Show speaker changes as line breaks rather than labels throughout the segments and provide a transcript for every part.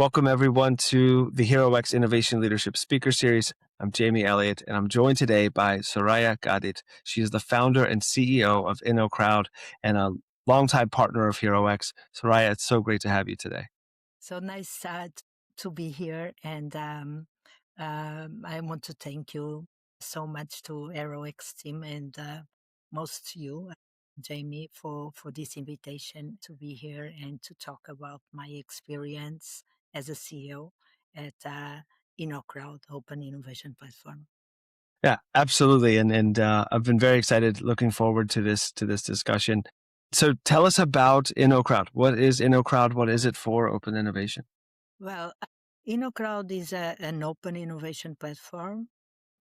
Welcome, everyone, to the HeroX Innovation Leadership Speaker Series. I'm Jamie Elliott, and I'm joined today by Soraya Gadit. She is the founder and CEO of InoCrowd and a longtime partner of HeroX. Soraya, it's so great to have you today.
So nice to be here. And I want to thank you so much to HeroX team and most you, Jamie, for this invitation to be here and to talk about my experience as a CEO at InoCrowd, Open Innovation Platform.
Yeah, absolutely. And I've been very excited, looking forward to this discussion. So tell us about InoCrowd. What is InoCrowd? What is it for Open Innovation?
Well, InoCrowd is an open innovation platform.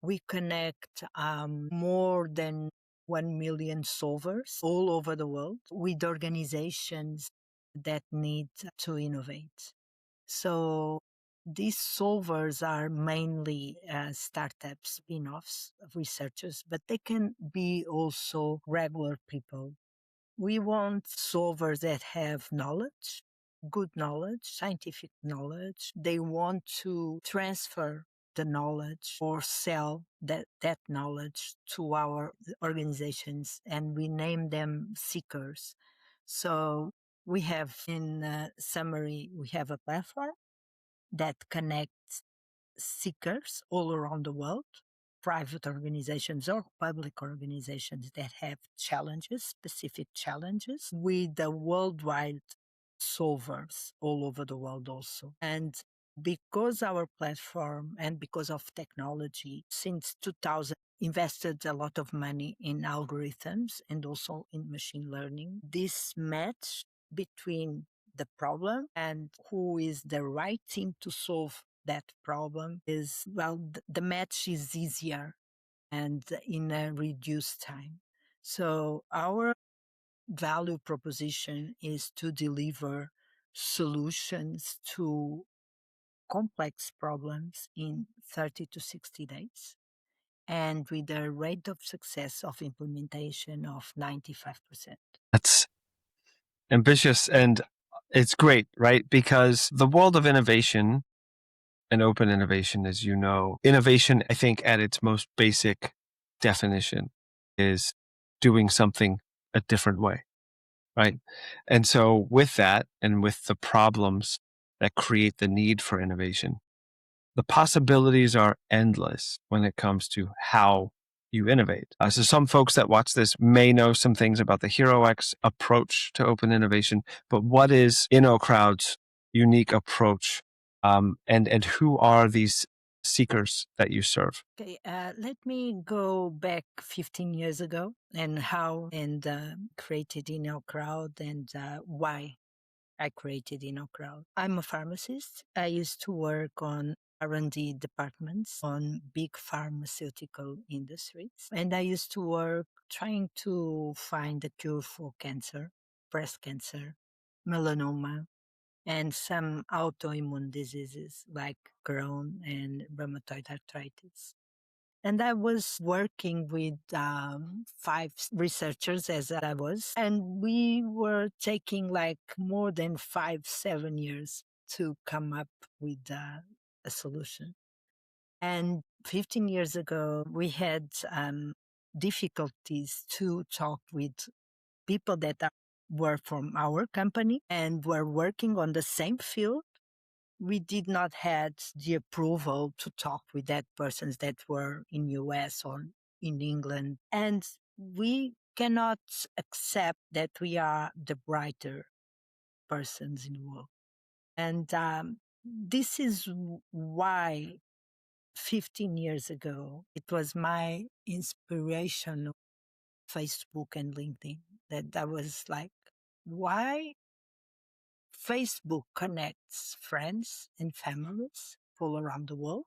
We connect more than 1 million solvers all over the world with organizations that need to innovate. So these solvers are mainly startups, spin-offs, researchers, but they can be also regular people. We want solvers that have knowledge, good knowledge, scientific knowledge. They want to transfer the knowledge or sell that knowledge to our organizations, and we name them seekers. So we have, in summary, we have a platform that connects seekers all around the world, private organizations or public organizations that have challenges, specific challenges, with the worldwide solvers all over the world also. And because our platform and because of technology since 2000 invested a lot of money in algorithms and also in machine learning, this match between the problem and who is the right team to solve that problem is, well, the match is easier and in a reduced time. So our value proposition is to deliver solutions to complex problems in 30 to 60 days and with a rate of success of implementation of 95%.
That's ambitious, and it's great, right? Because the world of innovation and open innovation, as you know, innovation, I think, at its most basic definition, is doing something a different way, right? And so, with that, and with the problems that create the need for innovation, the possibilities are endless when it comes to how you innovate. So some folks that watch this may know some things about the HeroX approach to open innovation, but what is InoCrowd's unique approach, and who are these seekers that you serve?
Okay, let me go back 15 years ago and how and created InoCrowd and why I created InoCrowd. I'm a pharmacist. I used to work on R&D departments on big pharmaceutical industries. And I used to work trying to find a cure for cancer, breast cancer, melanoma, and some autoimmune diseases like Crohn and rheumatoid arthritis. And I was working with five researchers as I was, and we were taking like more than 5, 7 years to come up with a solution. And 15 years ago, we had difficulties to talk with people that were from our company and were working on the same field. We did not had the approval to talk with that persons that were in US or in England. And we cannot accept that we are the brighter persons in the world. And this is why 15 years ago, it was my inspiration of Facebook and LinkedIn that I was like, why Facebook connects friends and families all around the world,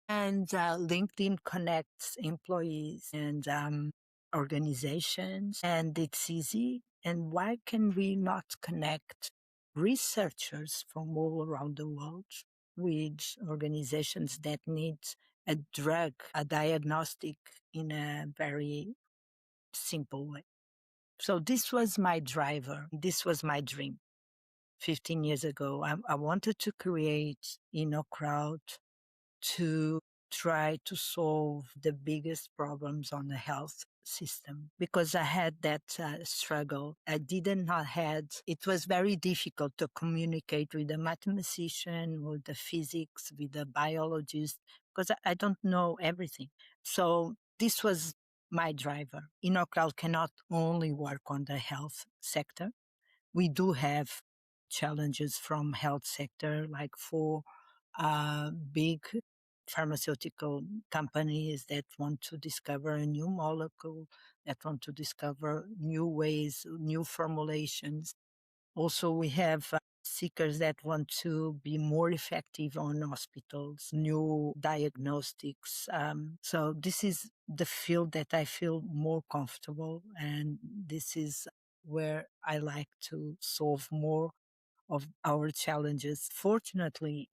and LinkedIn connects employees and organizations, and it's easy. And why can we not connect researchers from all around the world with organizations that need a drug, a diagnostic in a very simple way? So this was my driver. This was my dream 15 years ago, I wanted to create InoCrowd to try to solve the biggest problems on the health system because I had that struggle. I didn't not had, it was very difficult to communicate with the mathematician, with the physics, with the biologist, because I don't know everything. So this was my driver. InoCrowd cannot only work on the health sector. We do have challenges from health sector, like for big pharmaceutical companies that want to discover a new molecule, that want to discover new ways, new formulations. Also, we have seekers that want to be more effective on hospitals, new diagnostics. So this is the field that I feel more comfortable, and this is where I like to solve more of our challenges. Fortunately,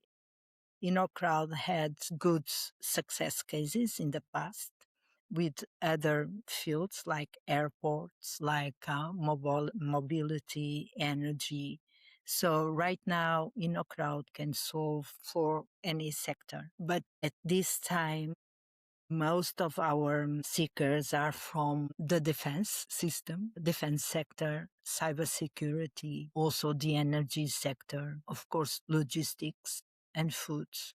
InoCrowd had good success cases in the past with other fields like airports, like mobility, energy. So right now, InoCrowd can solve for any sector. But at this time, most of our seekers are from the defense system, defense sector, cybersecurity, also the energy sector, of course, logistics and foods,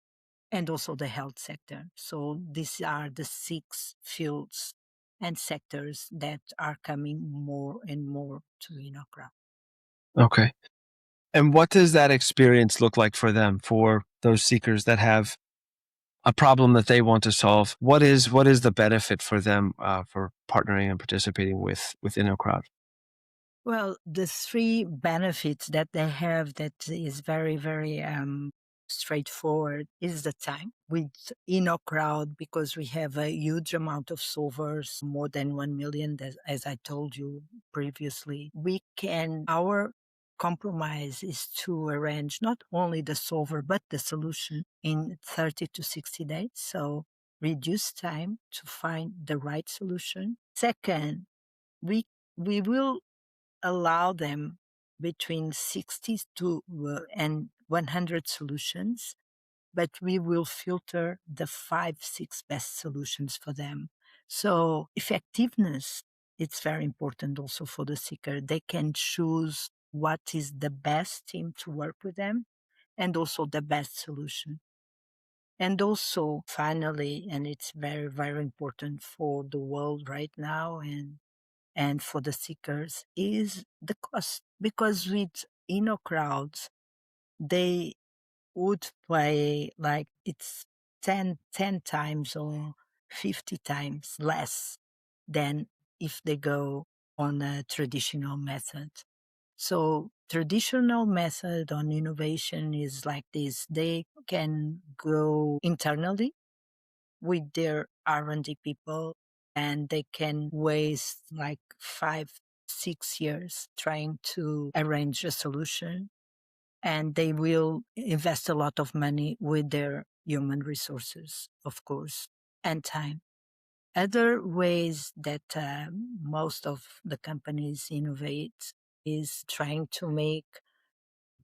and also the health sector. So these are the 6 fields and sectors that are coming more and more to InoCrowd.
Okay. And what does that experience look like for them, for those seekers that have a problem that they want to solve? What is the benefit for them for partnering and participating with InoCrowd?
Well, the 3 benefits that they have that is very, very straightforward is the time. With InoCrowd, because we have a huge amount of solvers, more than 1 million, as I told you previously, our compromise is to arrange not only the solver, but the solution in 30 to 60 days. So reduce time to find the right solution. Second, we we will allow them between 60 to and 100 solutions, but we will filter the 5, 6 best solutions for them. So effectiveness, it's very important also for the seeker. They can choose what is the best team to work with them and also the best solution. And also, finally, and it's very, very important for the world right now and for the seekers is the cost. Because with InoCrowds, they would pay like it's 10 times or 50 times less than if they go on a traditional method. So traditional method on innovation is like this. They can go internally with their R&D people and they can waste like 5, 6 years trying to arrange a solution, and they will invest a lot of money with their human resources, of course, and time. Other ways that most of the companies innovate is trying to make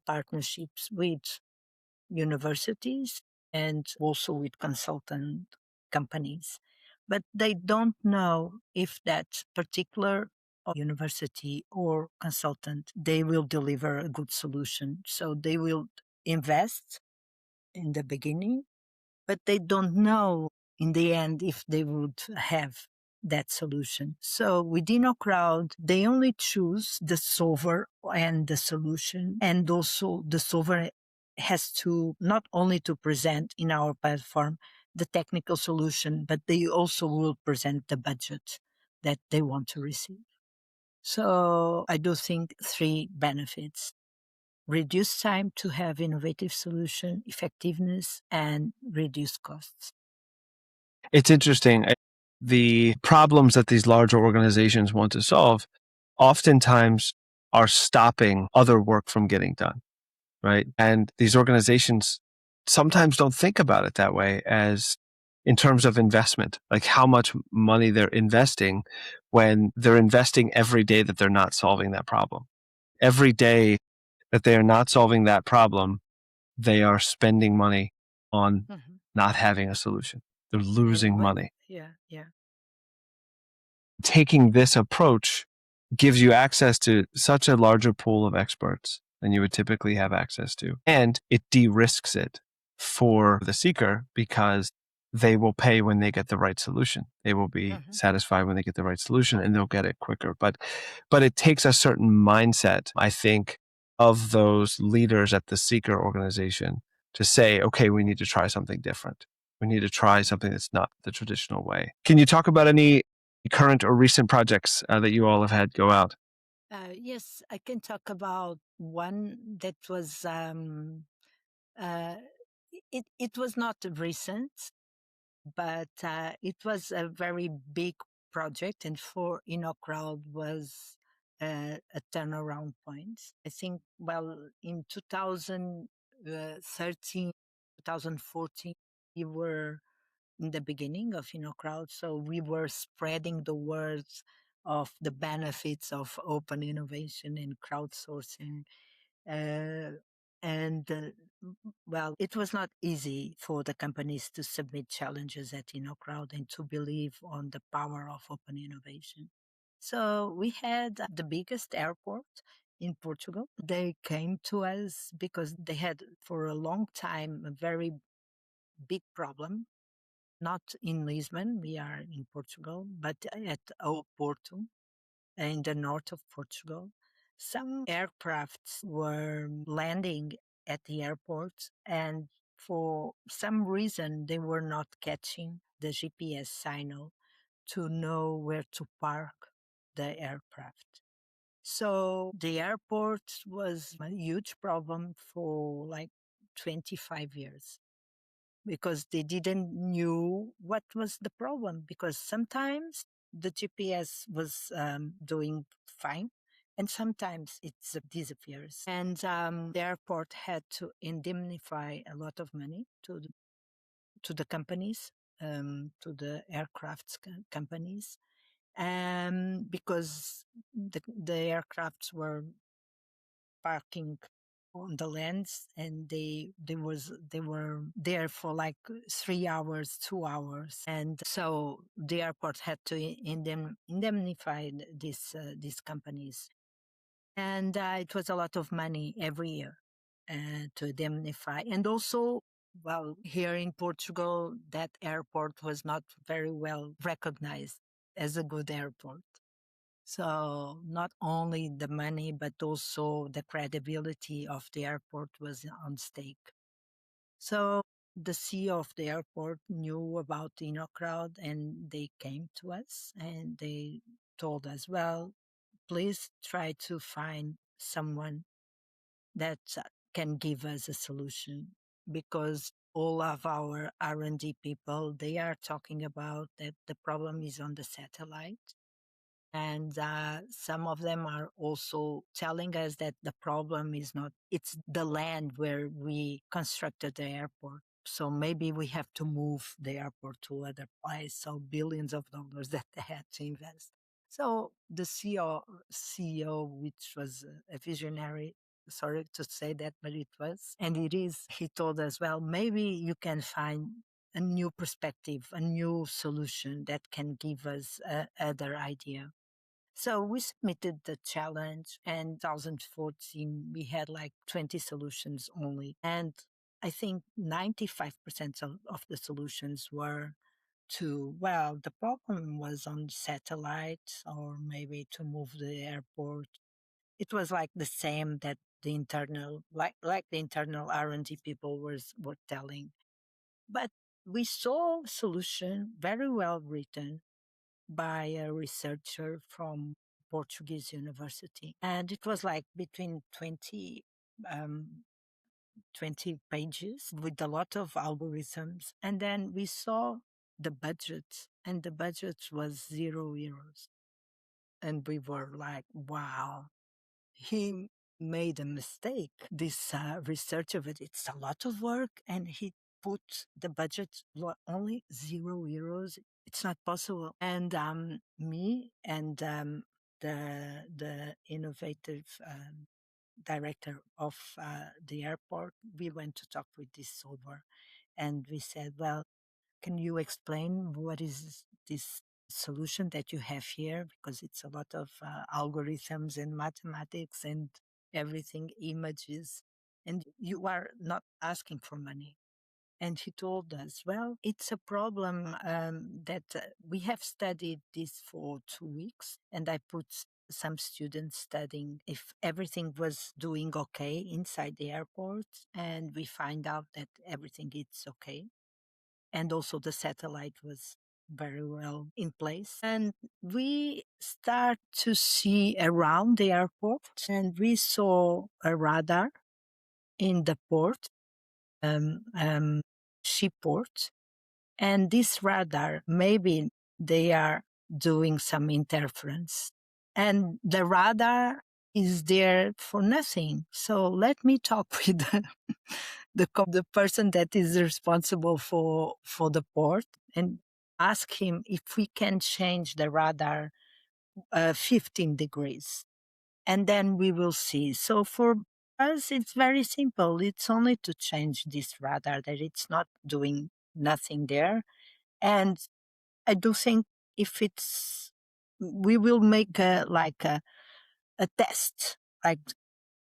partnerships with universities and also with consultant companies. But they don't know if that particular university or consultant, they will deliver a good solution. So they will invest in the beginning, but they don't know in the end if they would have that solution. So within a crowd, they only choose the solver and the solution. And also the solver has to not only to present in our platform the technical solution, but they also will present the budget that they want to receive. So I do think 3 benefits: reduce time to have innovative solution, effectiveness, and reduce costs.
It's interesting. The problems that these larger organizations want to solve oftentimes are stopping other work from getting done, right? And these organizations sometimes don't think about it that way, as in terms of investment, like how much money they're investing when they're investing every day that they're not solving that problem. Every day that they are not solving that problem, they are spending money on
Mhm.
not having a solution. They're losing money.
Yeah, yeah.
Taking this approach gives you access to such a larger pool of experts than you would typically have access to. And it de-risks it for the seeker because they will pay when they get the right solution. They will be satisfied when they get the right solution and they'll get it quicker. But it takes a certain mindset, I think, of those leaders at the seeker organization to say, okay, we need to try something different. We need to try something that's not the traditional way. Can you talk about any current or recent projects that you all have had go out?
Yes, I can talk about one that was uh, it was not recent, but it was a very big project, and for InoCrowd was a turnaround point. I think, well, in 2013, 2014, we were in the beginning of InoCrowd, so we were spreading the words of the benefits of open innovation and crowdsourcing. Uh, and well, it was not easy for the companies to submit challenges at InoCrowd and to believe on the power of open innovation. So we had the biggest airport in Portugal. They came to us because they had for a long time a very big problem, not in Lisbon, we are in Portugal, but at Porto in the north of Portugal. Some aircrafts were landing at the airport, and for some reason, they were not catching the GPS signal to know where to park the aircraft. So the airport was a huge problem for like 25 years because they didn't knew what was the problem, because sometimes the GPS was doing fine and sometimes it disappears, and the airport had to indemnify a lot of money to the companies, to the aircraft companies, because the aircrafts were parking on the lands, and they were there for like 3 hours, 2 hours, and so the airport had to indemnify these companies, and it was a lot of money every year to indemnify. And also, well, here in Portugal, that airport was not very well recognized as a good airport, so not only the money, but also the credibility of the airport was on stake. So the CEO of the airport knew about InoCrowd, and they came to us and they told us, well, please try to find someone that can give us a solution, because all of our R&D people, they are talking about that the problem is on the satellite, and some of them are also telling us that the problem is not, it's the land where we constructed the airport. So maybe we have to move the airport to other place. So billions of dollars that they had to invest. So the CEO, which was a visionary, sorry to say that, but it was, and it is, he told us, well, maybe you can find a new perspective, a new solution that can give us other idea. So we submitted the challenge, and 2014 we had like 20 solutions only. And I think 95% of the solutions were to, well, the problem was on satellite, or maybe to move the airport. It was like the same that the internal, like the internal R&D people were telling. But we saw a solution very well written by a researcher from Portuguese university. And it was like between um, 20 pages with a lot of algorithms. And then we saw the budget, and the budget was €0. And we were like, wow, he made a mistake. This researcher, but it's a lot of work, and he put the budget only €0. It's not possible. And me and the innovative director of the airport, we went to talk with this solver, and we said, well, can you explain what is this solution that you have here? Because it's a lot of algorithms and mathematics and everything, images, and you are not asking for money. And he told us, well, it's a problem that we have studied this for 2 weeks, and I put some students studying if everything was doing okay inside the airport, and we find out that everything is okay. And also the satellite was very well in place. And we start to see around the airport, and we saw a radar in the port, seaport. And this radar, maybe they are doing some interference. And the radar is there for nothing. So let me talk with the person that is responsible for the port and ask him if we can change the radar 15 degrees. And then we will see. So for us, it's very simple. It's only to change this radar, that it's not doing nothing there. And I do think if we will make a test, like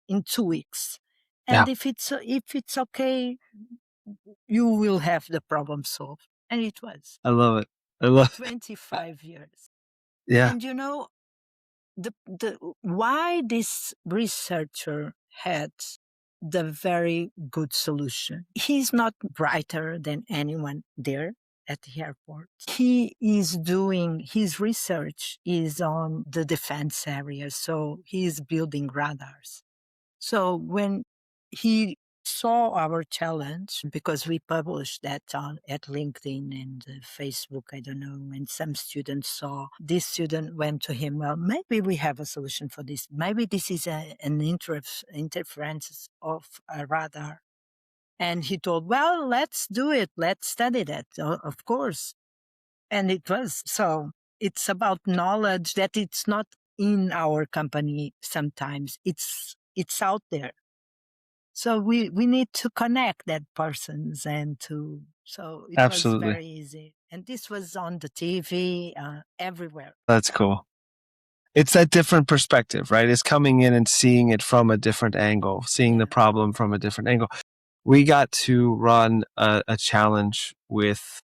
in 2 weeks.
Yeah.
And if it's okay, you will have the problem solved. And it was
I love it. I love it.
25 years.
Yeah.
And the why this researcher had the very good solution. He's not brighter than anyone there at the airport. He is doing his research is on the defense area, so he's building radars. So when he saw our challenge, because we published that at LinkedIn and Facebook, I don't know, and some students saw, this student went to him, well, maybe we have a solution for this. Maybe this is an interference of a radar. And he told, well, let's do it. Let's study that, of course. And it was. So it's about knowledge that it's not in our company sometimes. It's out there. So we need to connect that persons so it
Absolutely.
was very easy. And this was on the TV, everywhere.
That's cool. It's that different perspective, right? It's coming in and seeing it from a different angle, seeing the problem from a different angle. We got to run a challenge with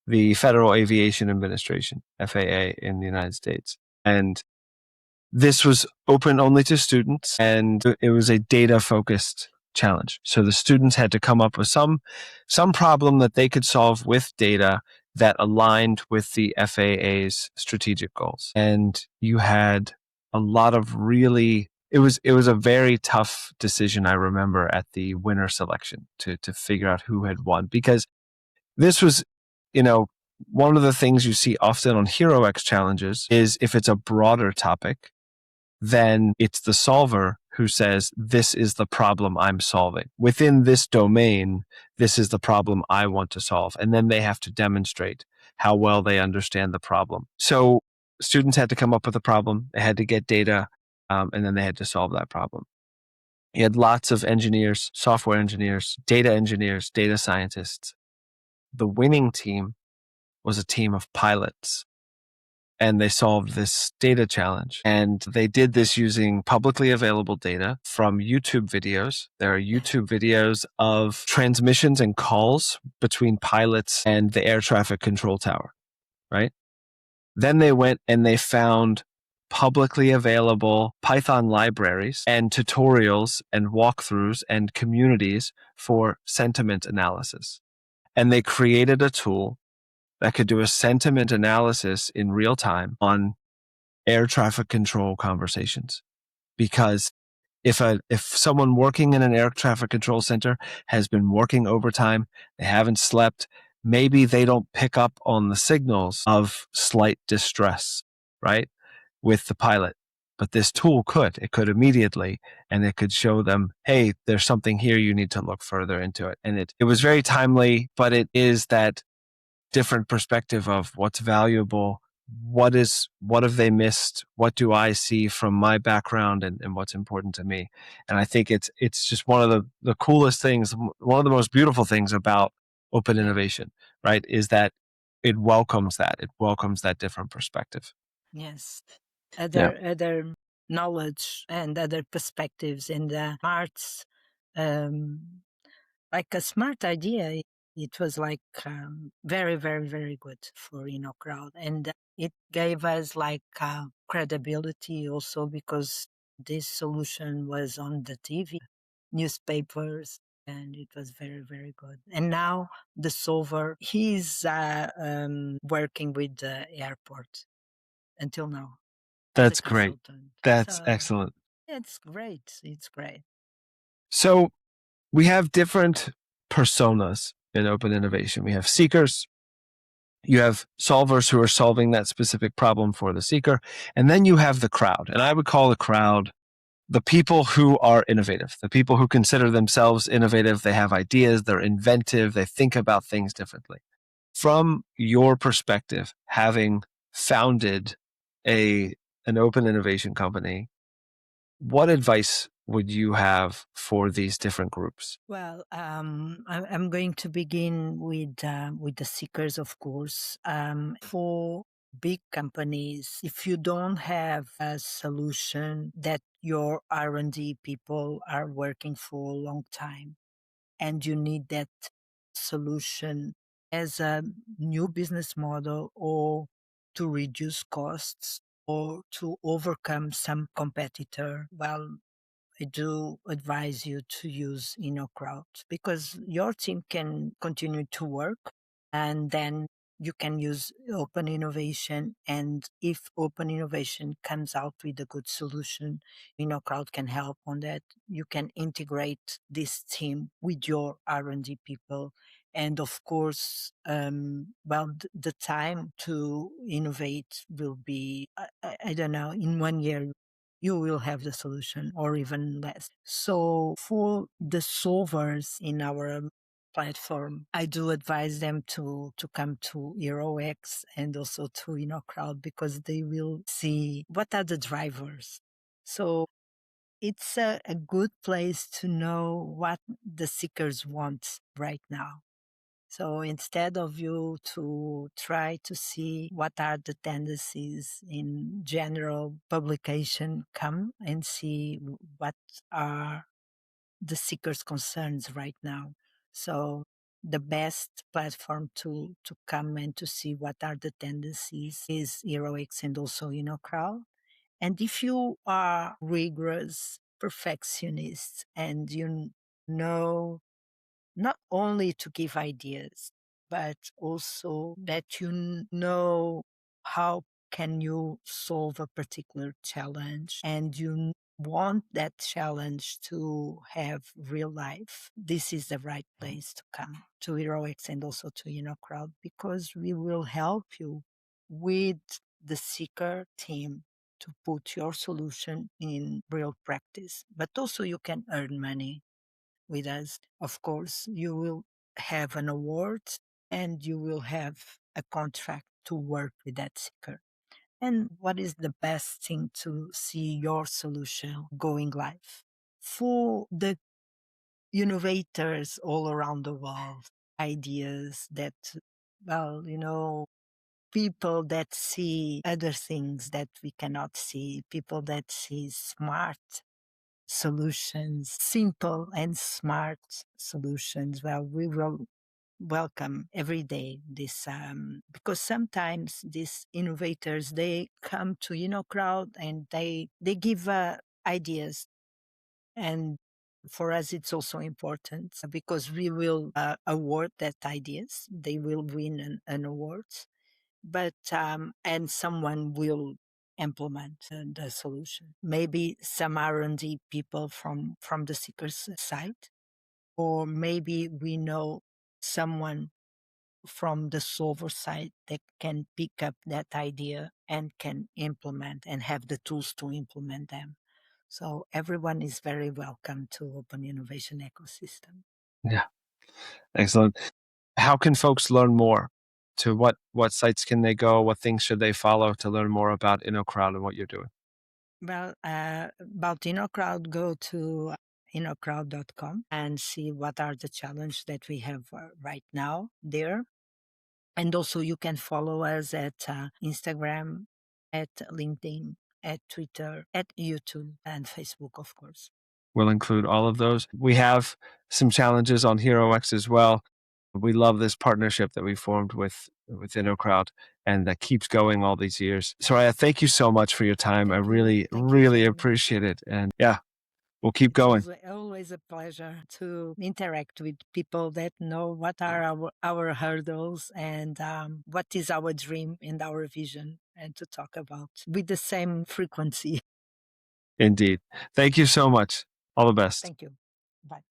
the Federal Aviation Administration, FAA, in the United States. And this was open only to students, and it was a data-focused challenge. So the students had to come up with some problem that they could solve with data that aligned with the FAA's strategic goals. And you had a lot of really, it was a very tough decision, I remember, at the winner selection to figure out who had won, because this was, one of the things you see often on HeroX challenges is if it's a broader topic, then it's the solver who says, this is the problem I'm solving. Within this domain, this is the problem I want to solve. And then they have to demonstrate how well they understand the problem. So students had to come up with a problem, they had to get data, and then they had to solve that problem. You had lots of engineers, software engineers, data scientists. The winning team was a team of pilots. And they solved this data challenge. And they did this using publicly available data from YouTube videos. There are YouTube videos of transmissions and calls between pilots and the air traffic control tower, right? Then they went and they found publicly available Python libraries and tutorials and walkthroughs and communities for sentiment analysis. And they created a tool that could do a sentiment analysis in real time on air traffic control conversations. Because if someone working in an air traffic control center has been working overtime, they haven't slept, maybe they don't pick up on the signals of slight distress, right, with the pilot. But this tool could. It could immediately, and it could show them, hey, there's something here, you need to look further into it. And it was very timely, but it is that different perspective of what's valuable what have they missed? What do I see from my background and what's important to me? And I think it's just one of the coolest things, one of the most beautiful things about open innovation, right? Is that it welcomes that different perspective.
Yes.
Yeah.
Other knowledge and other perspectives in the arts. Um, like a smart idea. It was like very, very, very good for InoCrowd, and it gave us like credibility also because this solution was on the TV, newspapers, and it was very, very good. And now the solver, he's working with the airport until now as a
That's great.
consultant.
That's
So
excellent.
it's great. It's great.
So we have different personas in open innovation. We have seekers, you have solvers who are solving that specific problem for the seeker, and then you have the crowd. And I would call the crowd the people who are innovative, the people who consider themselves innovative. They have ideas, they're inventive, they think about things differently. From your perspective, having founded an open innovation company, what advice would you have for these different groups?
Well, I'm going to begin with the seekers, of course. For big companies, if you don't have a solution that your R&D people are working for a long time, and you need that solution as a new business model or to reduce costs or to overcome some competitor, well, I do advise you to use InoCrowd because your team can continue to work and then you can use open innovation. And if open innovation comes out with a good solution, InoCrowd can help on that. You can integrate this team with your R&D people. And of course, well, the time to innovate will be, I don't know, in 1 year you will have the solution or even less. So for the solvers in our platform, I do advise them to come to HeroX and also to InoCrowd because they will see what are the drivers. So it's a good place to know what the seekers want right now. So instead of you to try to see what are the tendencies in general publication, come and see what are the seekers' concerns right now. So the best platform to come and to see what are the tendencies is HeroX and also InoCrowd. And if you are rigorous perfectionists and you know not only to give ideas, but also that you know how can you solve a particular challenge and you want that challenge to have real life. This is the right place to come to HeroX and also to InoCrowd because we will help you with the seeker team to put your solution in real practice, but also you can earn money with us. Of course, you will have an award and you will have a contract to work with that seeker. And what is the best thing to see your solution going live? For the innovators all around the world, ideas that, well, people that see other things that we cannot see, people that see smart solutions, simple and smart solutions. Well, we will welcome every day this because sometimes these innovators they come to crowd and they give ideas, and for us it's also important because we will award that ideas, they will win an award, but and someone will implement the solution. Maybe some R&D people from the seeker's side, or maybe we know someone from the solver side that can pick up that idea and can implement and have the tools to implement them. So everyone is very welcome to open innovation ecosystem.
Yeah, excellent. How can folks learn more to what sites can they go? What things should they follow to learn more about InoCrowd and what you're doing?
Well, about InoCrowd, go to InoCrowd.com and see what are the challenges that we have right now there. And also, you can follow us at Instagram, at LinkedIn, at Twitter, at YouTube, and Facebook, of course.
We'll include all of those. We have some challenges on HeroX as well. We love this partnership that we formed with InoCrowd and that keeps going all these years. Soraya, thank you so much for your time. I really,
Thank you,
really
Jamie.
appreciate it. And yeah, we'll keep
It's
going.
always a pleasure to interact with people that know what are our hurdles and what is our dream and our vision, and to talk about with the same frequency.
Indeed. Thank you so much. All the best.
Thank you. Bye.